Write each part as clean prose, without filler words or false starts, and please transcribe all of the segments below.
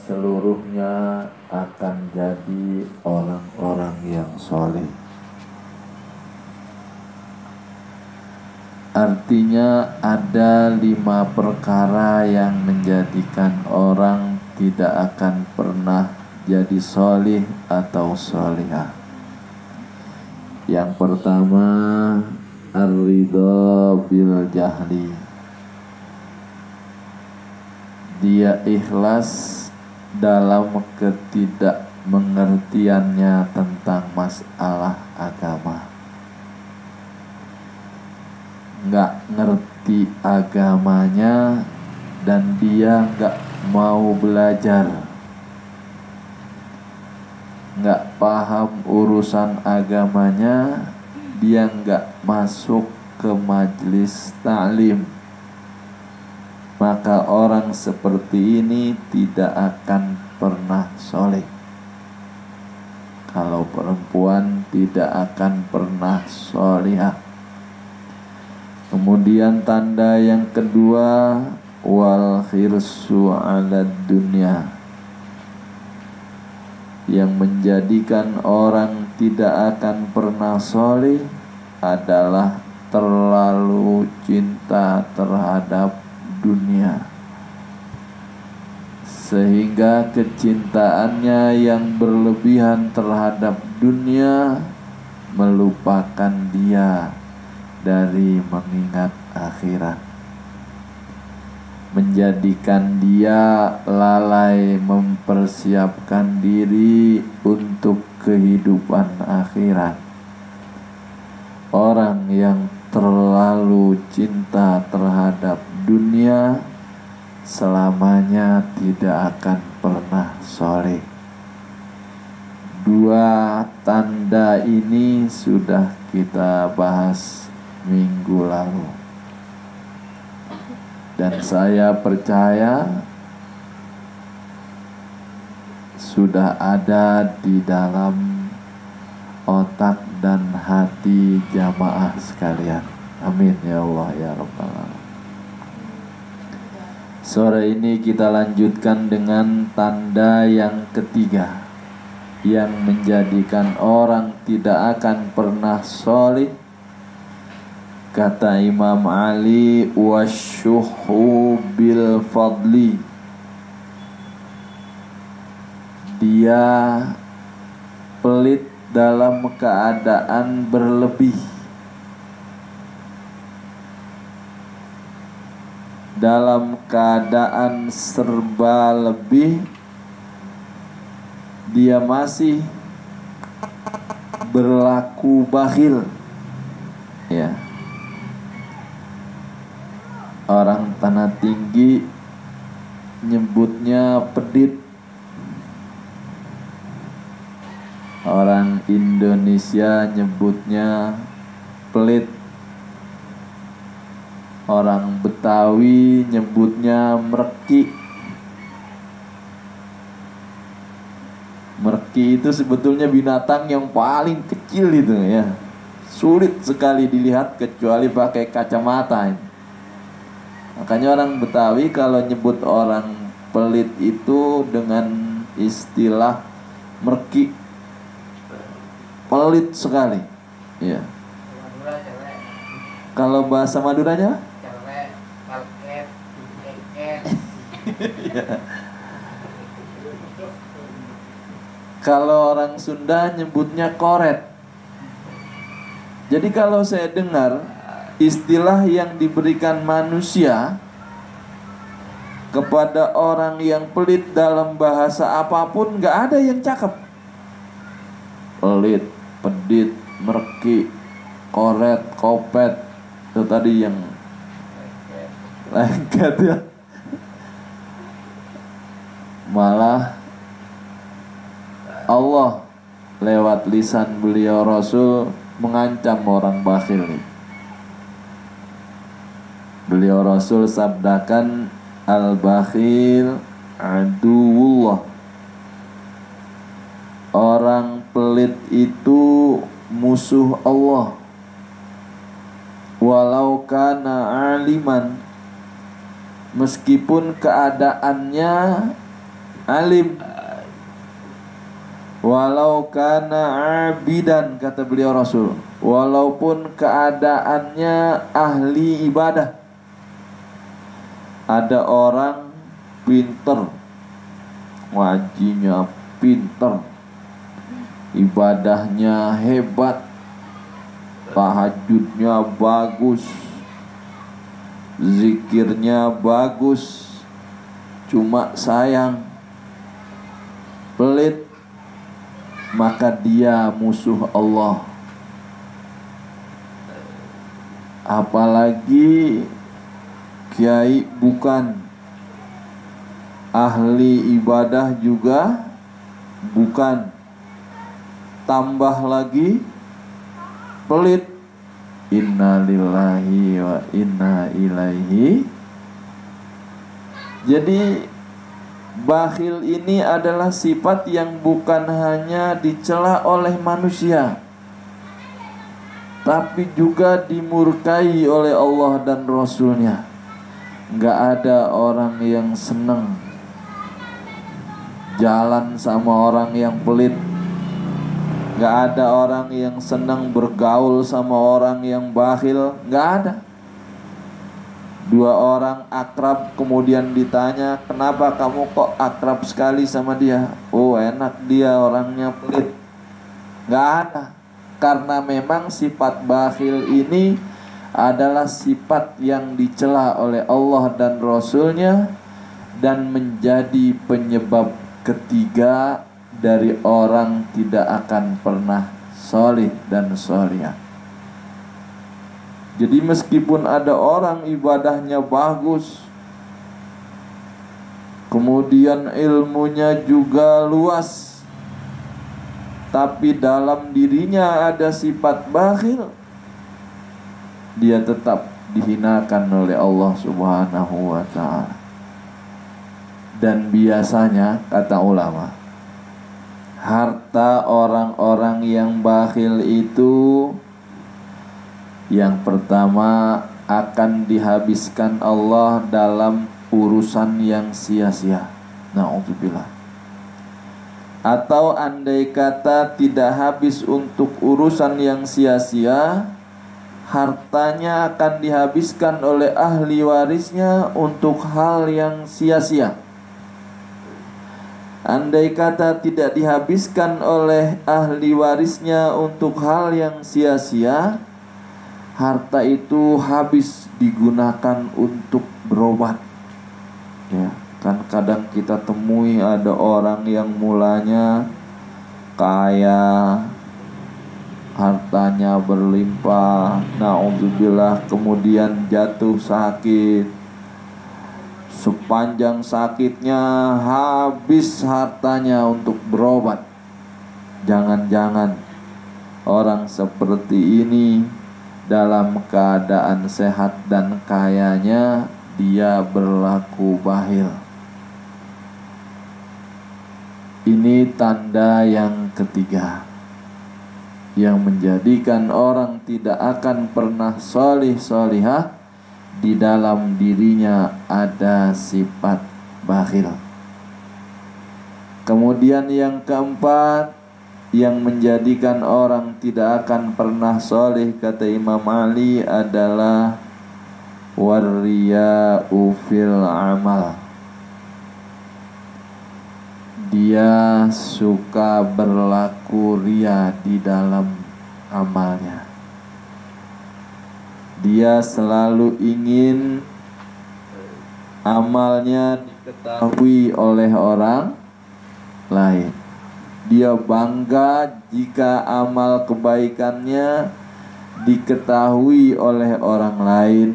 Seluruhnya akan jadi orang-orang yang soleh. Artinya ada 5 perkara yang menjadikan orang tidak akan pernah jadi soleh atau solehah. Yang pertama, ar-ridha bil jahli. Dia ikhlas dalam ketidakmengertiannya tentang masalah agama. Nggak ngerti agamanya dan dia nggak mau belajar. Nggak paham urusan agamanya, dia nggak masuk ke majelis ta'lim. Maka orang seperti ini tidak akan pernah soleh. Kalau perempuan tidak akan pernah solehah. Kemudian tanda yang kedua, wal khirsu ala dunya. Yang menjadikan orang tidak akan pernah soleh adalah terlalu cinta terhadap dunia, sehingga kecintaannya yang berlebihan terhadap dunia melupakan dia dari mengingat akhirat, menjadikan dia lalai mempersiapkan diri untuk kehidupan akhirat. Orang yang terlalu cinta terhadap dunia selamanya tidak akan pernah soleh. 2 tanda ini sudah kita bahas minggu lalu, dan saya percaya sudah ada di dalam otak dan hati jamaah sekalian. Amin ya Allah ya Rabbal Alamin. Sore ini kita lanjutkan dengan tanda yang ketiga yang menjadikan orang tidak akan pernah soleh. Kata Imam Ali, wasyuhu bil fadli. Dia pelit dalam keadaan berlebih. Dalam keadaan serba lebih, dia masih berlaku bakhil. Ya. Orang Tanah Tinggi nyebutnya pedit. Orang Indonesia nyebutnya pelit. Orang Betawi nyebutnya merki. Merki itu sebetulnya binatang yang paling kecil itu ya. Sulit sekali dilihat kecuali pakai kacamata. Makanya orang Betawi kalau nyebut orang pelit itu dengan istilah merki. Pelit sekali. Ya. Kalau bahasa Maduranya? Ya. Kalau orang Sunda nyebutnya koret. Jadi kalau saya dengar istilah yang diberikan manusia kepada orang yang pelit dalam bahasa apapun, gak ada yang cakep. Pelit, pedit, merki, koret, kopet, itu tadi yang lengket ya. Malah Allah lewat lisan beliau Rasul mengancam orang bakhil nih. Beliau Rasul sabdakan, al-bakhil aduwullah. Orang pelit itu musuh Allah. Walau kana aliman, meskipun keadaannya alim. Walau kana abidan, kata beliau Rasul, walaupun keadaannya ahli ibadah. Ada orang pinter, ngajinya pinter, ibadahnya hebat, tahajudnya bagus, zikirnya bagus, cuma sayang pelit, maka dia musuh Allah. Apalagi kiai bukan, ahli ibadah juga bukan, tambah lagi pelit. Inna lillahi wa inna ilaihi. Jadi bakhil ini adalah sifat yang bukan hanya dicela oleh manusia, tapi juga dimurkai oleh Allah dan Rasulnya. Nggak ada orang yang senang jalan sama orang yang pelit. Nggak ada orang yang senang bergaul sama orang yang bakhil. Nggak ada. Dua orang akrab kemudian ditanya, kenapa kamu kok akrab sekali sama dia? Oh, enak, dia orangnya pelit. Nggak ada. Karena memang sifat bakhil ini adalah sifat yang dicela oleh Allah dan Rasulnya, dan menjadi penyebab ketiga dari orang tidak akan pernah solih dan solihah. Jadi meskipun ada orang ibadahnya bagus, kemudian ilmunya juga luas, tapi dalam dirinya ada sifat bakhil, dia tetap dihinakan oleh Allah Subhanahu wa ta'ala. Dan biasanya, kata ulama, harta orang-orang yang bakhil itu yang pertama akan dihabiskan Allah dalam urusan yang sia-sia. Na'udzubillah. Atau andai kata tidak habis untuk urusan yang sia-sia, hartanya akan dihabiskan oleh ahli warisnya untuk hal yang sia-sia. Andai kata tidak dihabiskan oleh ahli warisnya untuk hal yang sia-sia, harta itu habis digunakan untuk berobat. Ya, kan kadang kita temui ada orang yang mulanya kaya, hartanya berlimpah, na'udzubillah, kemudian jatuh sakit. Sepanjang sakitnya habis hartanya untuk berobat. Jangan-jangan orang seperti ini dalam keadaan sehat dan kayanya dia berlaku bakhil. Ini tanda yang ketiga yang menjadikan orang tidak akan pernah solih solihah. Di dalam dirinya ada sifat bakhil. Kemudian yang keempat yang menjadikan orang tidak akan pernah solih, kata Imam Ali, adalah warriya'u fil amal. Dia suka berlaku ria di dalam amalnya. Dia selalu ingin amalnya diketahui oleh orang lain. Dia bangga jika amal kebaikannya diketahui oleh orang lain.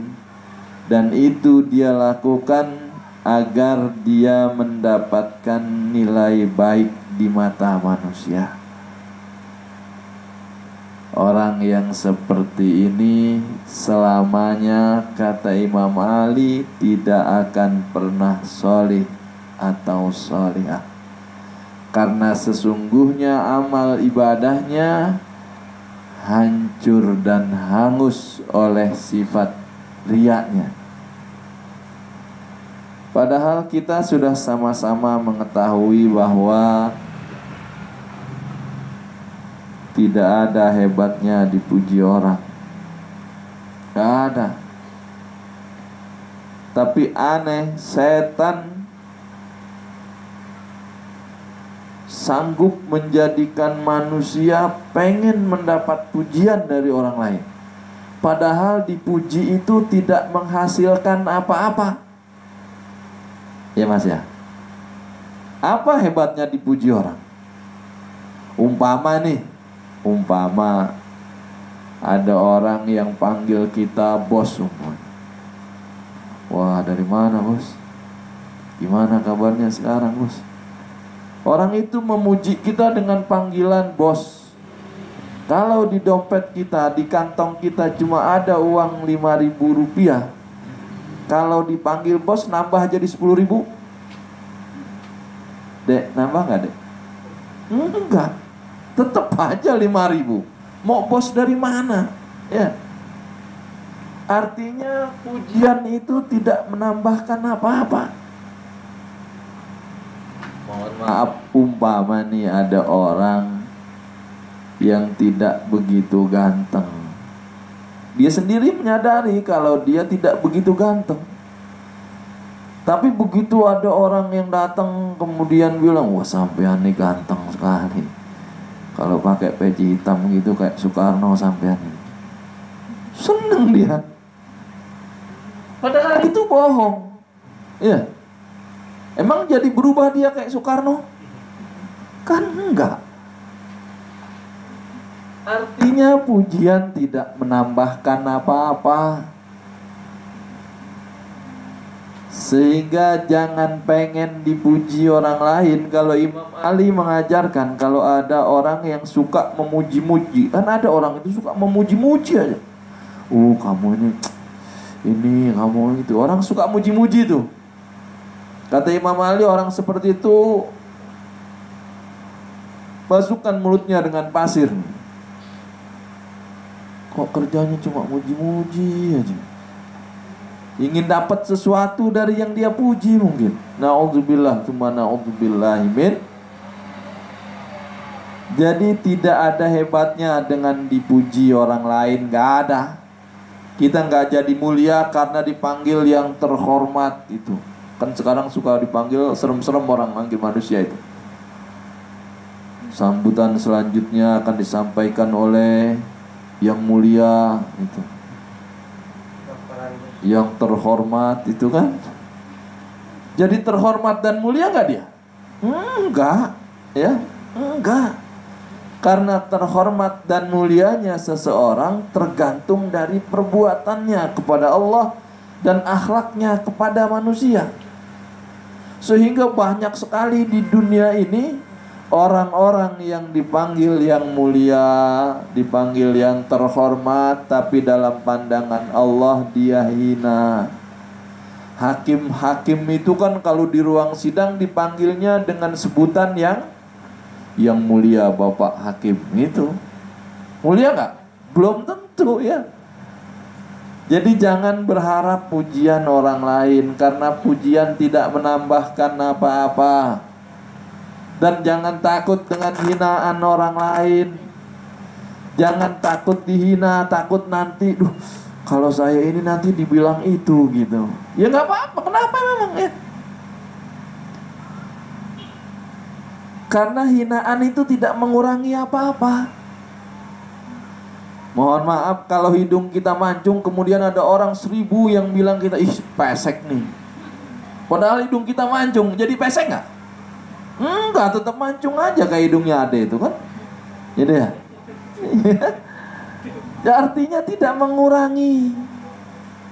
Dan itu dia lakukan agar dia mendapatkan nilai baik di mata manusia. Orang yang seperti ini selamanya, kata Imam Ali, tidak akan pernah sholih atau sholihah. Karena sesungguhnya amal ibadahnya hancur dan hangus oleh sifat riyanya. Padahal kita sudah sama-sama mengetahui bahwa tidak ada hebatnya dipuji orang. Tidak ada. Tapi aneh, setan sanggup menjadikan manusia pengen mendapat pujian dari orang lain. Padahal dipuji itu tidak menghasilkan apa-apa. Ya Mas ya. Apa hebatnya dipuji orang? Umpama ada orang yang panggil kita bos umumnya. Wah, dari mana bos? Gimana kabarnya sekarang bos? Orang itu memuji kita dengan panggilan bos. Kalau di dompet kita, di kantong kita cuma ada uang 5.000 rupiah, kalau dipanggil bos nambah jadi 10.000. Dek, nambah gak dek? Enggak, tetap aja 5.000. Mau bos dari mana? Ya. Artinya pujian itu tidak menambahkan apa-apa. Mohon maaf, umpama nih ada orang yang tidak begitu ganteng. Dia sendiri menyadari kalau dia tidak begitu ganteng. Tapi begitu ada orang yang datang kemudian bilang, wah sampean nih ganteng sekali. Kalau pakai peci hitam gitu kayak Soekarno sampean ini. Seneng dia. Padahal itu bohong. Iya. Emang jadi berubah dia kayak Soekarno? Kan enggak. Artinya pujian tidak menambahkan apa-apa. Sehingga jangan pengen dipuji orang lain. Kalau Imam Ali mengajarkan, kalau ada orang yang suka memuji-muji, kan ada orang itu suka memuji-muji aja. Kamu ini kamu itu. Orang suka muji-muji tuh. Kata Imam Ali, orang seperti itu masukkan mulutnya dengan pasir. Kok kerjanya cuma muji-muji aja. Ingin dapat sesuatu dari yang dia puji mungkin. Na'udzubillah, tsumma na'udzubillahi min. Jadi tidak ada hebatnya dengan dipuji orang lain, gak ada. Kita gak jadi mulia karena dipanggil yang terhormat itu. Kan sekarang suka dipanggil serem-serem orang manggil manusia itu. Sambutan selanjutnya akan disampaikan oleh yang mulia itu, yang terhormat itu kan. Jadi terhormat dan mulia gak dia? Enggak. Ya, enggak. Karena terhormat dan mulianya seseorang tergantung dari perbuatannya kepada Allah dan akhlaknya kepada manusia. Sehingga banyak sekali di dunia ini orang-orang yang dipanggil yang mulia, dipanggil yang terhormat, tapi dalam pandangan Allah dia hina. Hakim-hakim itu kan kalau di ruang sidang dipanggilnya dengan sebutan yang mulia, Bapak Hakim itu. Mulia gak? Belum tentu ya. Jadi jangan berharap pujian orang lain, karena pujian tidak menambahkan apa-apa. Dan jangan takut dengan hinaan orang lain. Jangan takut dihina, takut nanti, kalau saya ini nanti dibilang itu gitu. Ya gak apa-apa, kenapa memang ya? Karena hinaan itu tidak mengurangi apa-apa. Mohon maaf kalau hidung kita mancung, kemudian ada orang 1000 yang bilang kita, ih pesek nih. Padahal hidung kita mancung, jadi pesek gak? Enggak, tetap mancung aja kayak hidungnya Ade itu kan. Jadi ya. Ya artinya tidak mengurangi.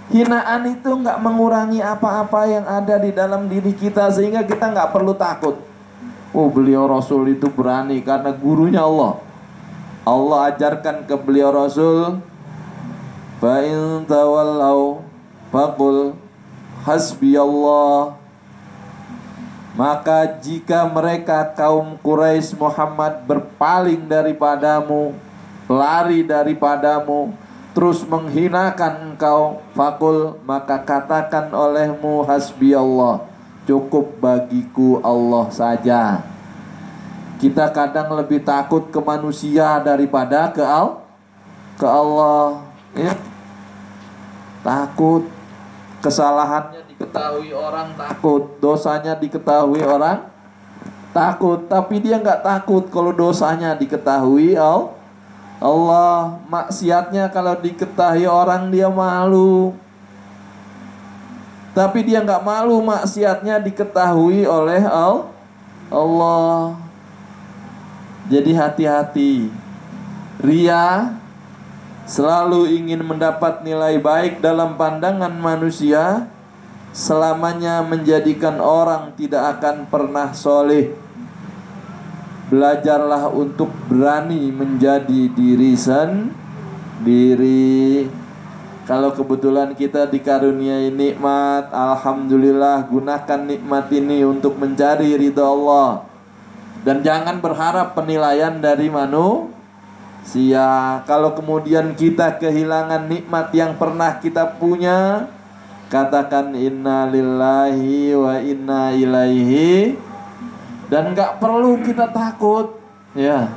Hinaan itu nggak mengurangi apa-apa yang ada di dalam diri kita, sehingga kita nggak perlu takut. Oh, beliau Rasul itu berani karena gurunya Allah. Allah ajarkan ke beliau Rasul, fa in tawallau faqul hasbiyallah. Maka jika mereka kaum Quraisy Muhammad berpaling daripadamu, lari daripadamu, terus menghinakan engkau, fakul, maka katakan olehmu, hasbiyallah, cukup bagiku Allah saja. Kita kadang lebih takut ke manusia daripada ke Allah, ya. Takut kesalahannya diketahui orang, takut dosanya diketahui orang, takut. Tapi dia nggak takut kalau dosanya diketahui Allah. Maksiatnya kalau diketahui orang dia malu, tapi dia nggak malu maksiatnya diketahui oleh Allah. Jadi hati-hati. Ria selalu ingin mendapat nilai baik dalam pandangan manusia, selamanya menjadikan orang tidak akan pernah soleh. Belajarlah untuk berani menjadi diri sendiri. Kalau kebetulan kita dikaruniai nikmat, alhamdulillah, gunakan nikmat ini untuk mencari ridha Allah. Dan jangan berharap penilaian dari manusia. Kalau kemudian kita kehilangan nikmat yang pernah kita punya, katakan inna lillahi wa inna ilaihi. Dan gak perlu kita takut, ya.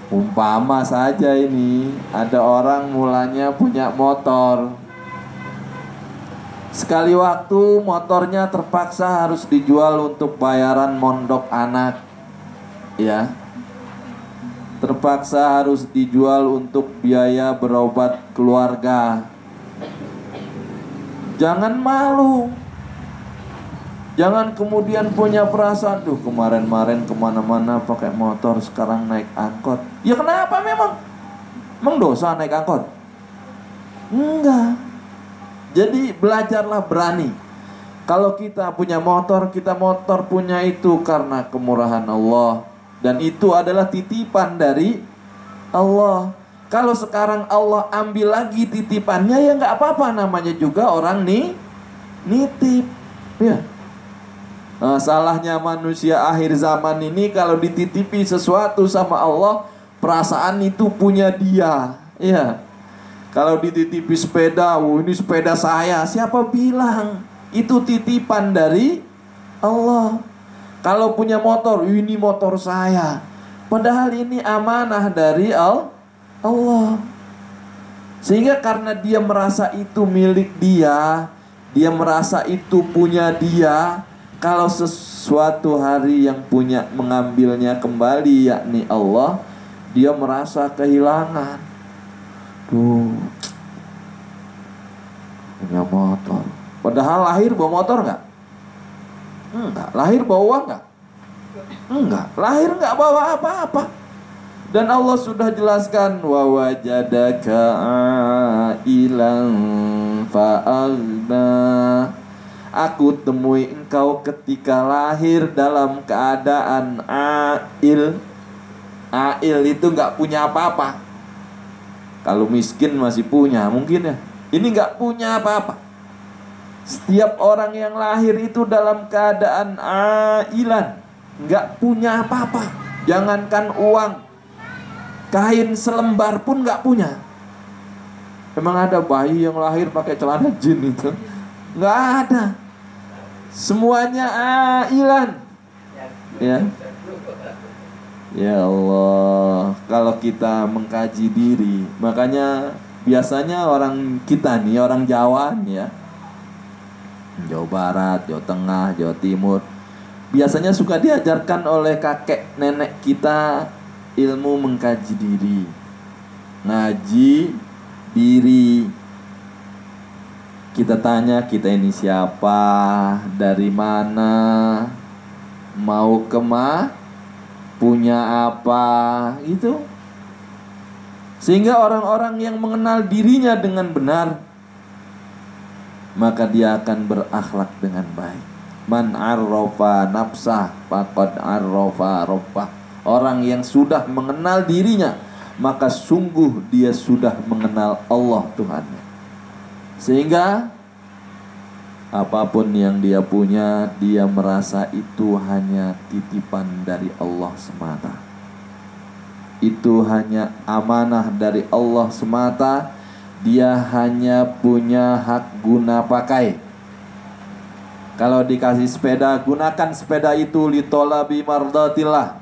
Umpama saja ini, ada orang mulanya punya motor. Sekali waktu motornya terpaksa harus dijual untuk bayaran mondok anak, ya. Terpaksa harus dijual untuk biaya berobat keluarga. Jangan malu. Jangan kemudian punya perasaan, duh kemarin-marin kemana-mana pakai motor, sekarang naik angkot. Ya kenapa memang? Emang dosa naik angkot? Enggak. Jadi belajarlah berani. Kalau kita punya motor, kita motor punya itu karena kemurahan Allah. Dan itu adalah titipan dari Allah. Kalau sekarang Allah ambil lagi titipannya, ya nggak apa-apa, namanya juga orang nitip, ya. Nah, salahnya manusia akhir zaman ini, kalau dititipi sesuatu sama Allah, perasaan itu punya dia, ya. Kalau dititipi sepeda, ini sepeda saya, siapa bilang? Itu titipan dari Allah. Kalau punya motor, ini motor saya, padahal ini amanah dari Allah. Sehingga karena dia merasa itu milik dia, dia merasa itu punya dia. Kalau sesuatu hari yang punya mengambilnya kembali, yakni Allah, dia merasa kehilangan. Tuh, punya motor, padahal lahir bawa motor nggak? Enggak. Lahir bawa uang nggak? Enggak. Lahir nggak bawa apa-apa. Dan Allah sudah jelaskan, wa wajadaka ailan fa'agna. Aku temui engkau ketika lahir dalam keadaan ail. Ail itu nggak punya apa-apa. Kalau miskin masih punya mungkin, ya. Ini nggak punya apa-apa. Setiap orang yang lahir itu dalam keadaan ailan, nggak punya apa-apa. Jangankan uang, kain selembar pun nggak punya. Emang ada bayi yang lahir pakai celana jin itu? Nggak ada. Semuanya ailan, ya. Ya Allah, kalau kita mengkaji diri, makanya biasanya orang kita nih, orang Jawa nih, ya, Jawa Barat, Jawa Tengah, Jawa Timur, biasanya suka diajarkan oleh kakek nenek kita ilmu mengkaji diri, ngaji diri. Kita tanya, kita ini siapa, dari mana, mau kemana, punya apa, gitu. Sehingga orang-orang yang mengenal dirinya dengan benar, maka dia akan berakhlak dengan baik. Man arrafa nafsah faqad arrafa rabbah. Orang yang sudah mengenal dirinya, maka sungguh dia sudah mengenal Allah Tuhannya. Sehingga apapun yang dia punya, dia merasa itu hanya titipan dari Allah semata. Itu hanya amanah dari Allah semata. Dia hanya punya hak guna pakai. Kalau dikasih sepeda, gunakan sepeda itu litolabi mardatillah.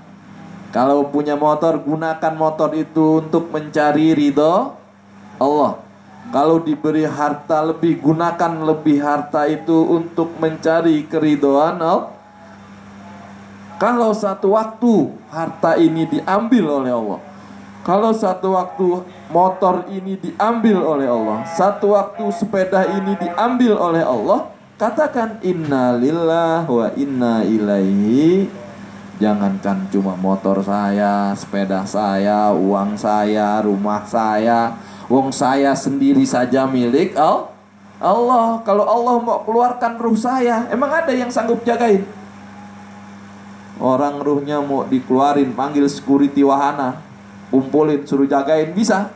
Kalau punya motor, gunakan motor itu untuk mencari ridho Allah. Kalau diberi harta lebih, gunakan lebih harta itu untuk mencari keridhaan Allah. Kalau satu waktu harta ini diambil oleh Allah, kalau satu waktu motor ini diambil oleh Allah, satu waktu sepeda ini diambil oleh Allah, katakan inna lillahi wa inna ilaihi. Jangankan cuma motor saya, sepeda saya, uang saya, rumah saya, wong saya sendiri saja milik Allah. Kalau Allah mau keluarkan ruh saya, emang ada yang sanggup jagain? Orang ruhnya mau dikeluarin, panggil security wahana, kumpulin, suruh jagain, bisa.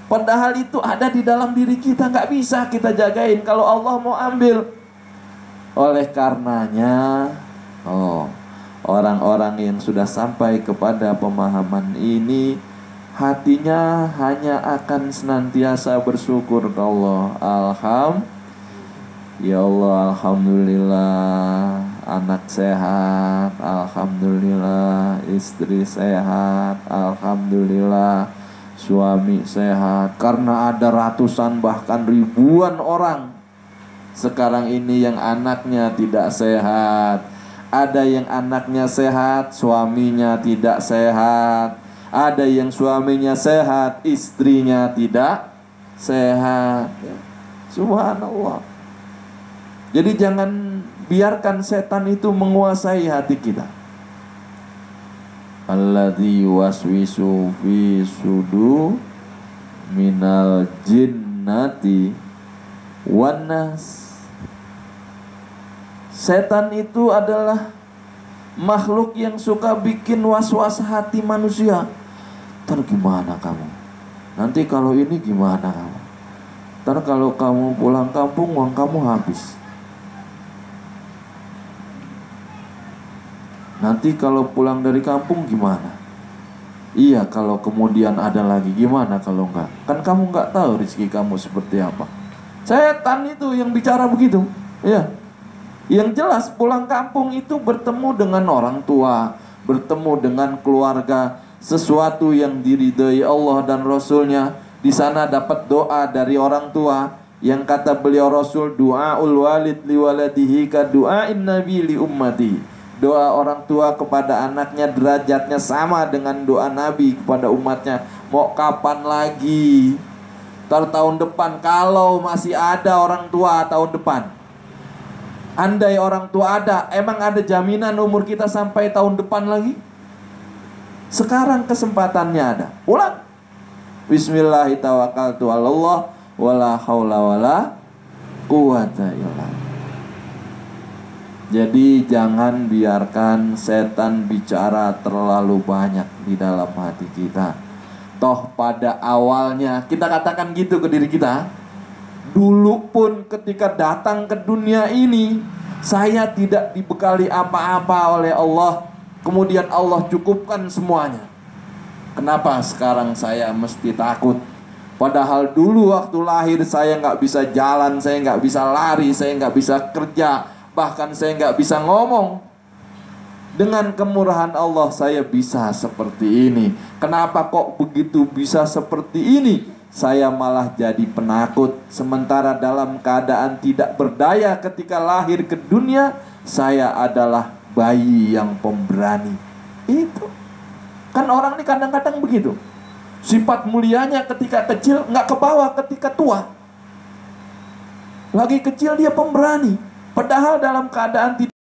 Padahal itu ada di dalam diri kita, nggak bisa kita jagain kalau Allah mau ambil. Oleh karenanya, orang-orang yang sudah sampai kepada pemahaman ini, hatinya hanya akan senantiasa bersyukur ke Allah. Ya Allah, alhamdulillah anak sehat, alhamdulillah istri sehat, alhamdulillah suami sehat. Karena ada ratusan bahkan ribuan orang sekarang ini yang anaknya tidak sehat. Ada yang anaknya sehat, suaminya tidak sehat. Ada yang suaminya sehat, istrinya tidak sehat. Subhanallah. Jadi jangan biarkan setan itu menguasai hati kita. Alladzi waswisu fi sudu minal jinnati wan nas. Setan itu adalah makhluk yang suka bikin was-was hati manusia. Ntar gimana kamu? Nanti kalau ini gimana kamu? Ntar kalau kamu pulang kampung uang kamu habis. Nanti kalau pulang dari kampung gimana? Iya, kalau kemudian ada lagi gimana kalau enggak? Kan kamu enggak tahu rezeki kamu seperti apa. Setan itu yang bicara begitu. Iya. Yang jelas pulang kampung itu bertemu dengan orang tua, bertemu dengan keluarga, sesuatu yang diridhai Allah dan Rasulnya. Di sana dapat doa dari orang tua yang kata beliau Rasul, du'aul walid liwaladihi ka du'ain nabi li ummati. Doa orang tua kepada anaknya derajatnya sama dengan doa Nabi kepada umatnya. Mau kapan lagi? Tahun depan, kalau masih ada orang tua tahun depan. Andai orang tua ada, emang ada jaminan umur kita sampai tahun depan lagi? Sekarang kesempatannya ada. Pulang. Bismillahirrahmanirrahim. Wala haula wala quwata illa billah. Jadi jangan biarkan setan bicara terlalu banyak di dalam hati kita. Toh pada awalnya kita katakan gitu ke diri kita. Dulu pun ketika datang ke dunia ini, saya tidak dibekali apa-apa oleh Allah. Kemudian Allah cukupkan semuanya. Kenapa sekarang saya mesti takut? Padahal dulu waktu lahir saya nggak bisa jalan, saya nggak bisa lari, saya nggak bisa kerja. Bahkan saya nggak bisa ngomong. Dengan kemurahan Allah saya bisa seperti ini. Kenapa kok begitu bisa seperti ini? Saya malah jadi penakut. Sementara dalam keadaan tidak berdaya ketika lahir ke dunia, saya adalah bayi yang pemberani. Itu kan orang ini kadang-kadang begitu. Sifat mulianya ketika kecil nggak kebawa ketika tua. Lagi kecil dia pemberani. Padahal dalam keadaan tidak